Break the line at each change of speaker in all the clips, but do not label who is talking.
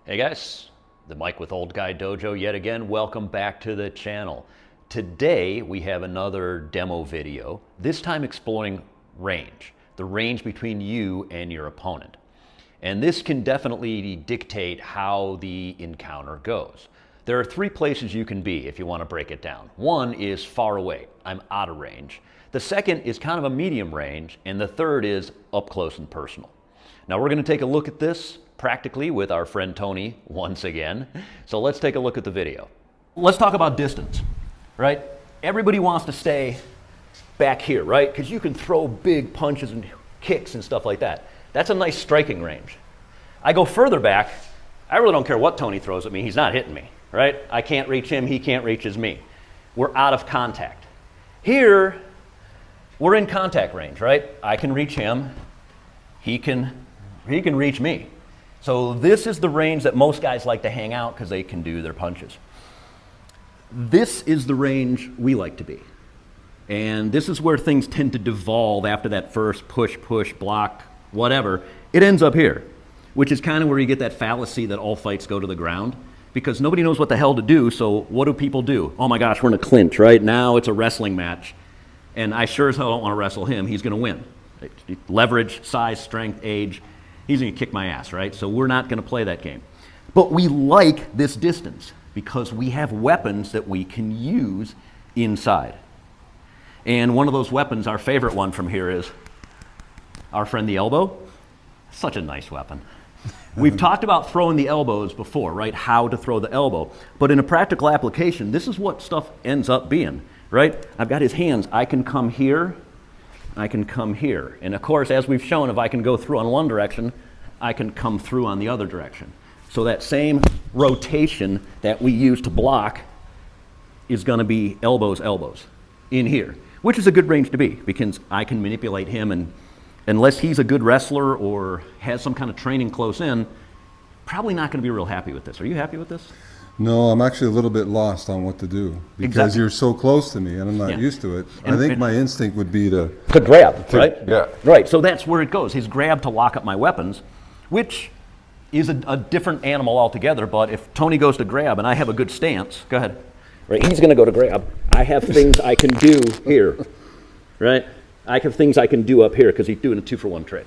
Hey guys, the Mike with Old Guy Dojo yet again. Welcome back to the channel. Today we have another demo video, this time exploring range, the range between you and your opponent. And this can definitely dictate how the encounter goes. There are three places you can be if you want to break it down. One is far away, I'm out of range. The second is kind of a medium range, and the third is up close and personal. Now we're going to take a look at this practically with our friend Tony once again. So let's take a look at the video. Let's talk about distance, right? Everybody wants to stay back here, right? Because you can throw big punches and kicks and stuff like that. That's a nice striking range. I go further back, I really don't care what Tony throws at me, he's not hitting me, right? I can't reach him, he can't reach me. We're out of contact. Here, we're in contact range, right? I can reach him, he can reach me. So this is the range that most guys like to hang out because they can do their punches. This is the range we like to be. And this is where things tend to devolve after that first push, block, whatever. It ends up here, which is kind of where you get that fallacy that all fights go to the ground because nobody knows what the hell to do, so what do people do? Oh my gosh, we're in a clinch, right? Now it's a wrestling match, and I sure as hell don't want to wrestle him. He's going to win. Leverage, size, strength, age. He's going to kick my ass, right? So we're not going to play that game. But we like this distance because we have weapons that we can use inside. And one of those weapons, our favorite one from here is our friend the elbow. Such a nice weapon. We've talked about throwing the elbows before, right? How to throw the elbow. But in a practical application, this is what stuff ends up being, right? I've got his hands. I can come here. I can come here. And of course, as we've shown, if I can go through on one direction, I can come through on the other direction. So that same rotation that we use to block is going to be elbows in here, which is a good range to be because I can manipulate him, and unless he's a good wrestler or has some kind of training close in, probably not going to be real happy with this. Are you happy with this?
No, I'm actually a little bit lost on what to do because You're so close to me and I'm not used to it. I think my instinct would be to
grab, right?
Yeah.
Right, so that's where it goes. He's grab to lock up my weapons, which is a different animal altogether, but if Tony goes to grab and I have a good stance, go ahead. Right, he's going to go to grab. I have things I can do here, right? I have things I can do up here because he's doing a 2-for-1 trade.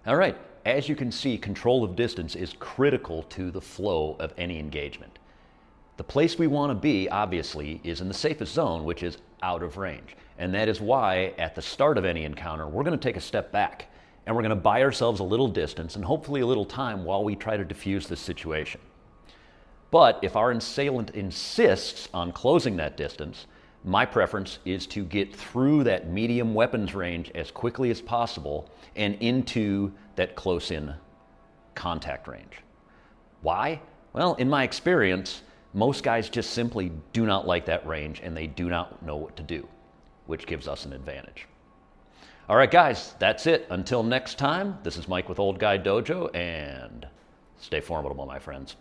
All right. As you can see, control of distance is critical to the flow of any engagement. The place we want to be, obviously, is in the safest zone, which is out of range. And that is why, at the start of any encounter, we're going to take a step back, and we're going to buy ourselves a little distance and hopefully a little time while we try to defuse this situation. But if our assailant insists on closing that distance, my preference is to get through that medium weapons range as quickly as possible and into that close-in contact range. Why? Well, in my experience, most guys just simply do not like that range and they do not know what to do, which gives us an advantage. All right, guys, that's it. Until next time, this is Mike with Old Guy Dojo, and stay formidable, my friends.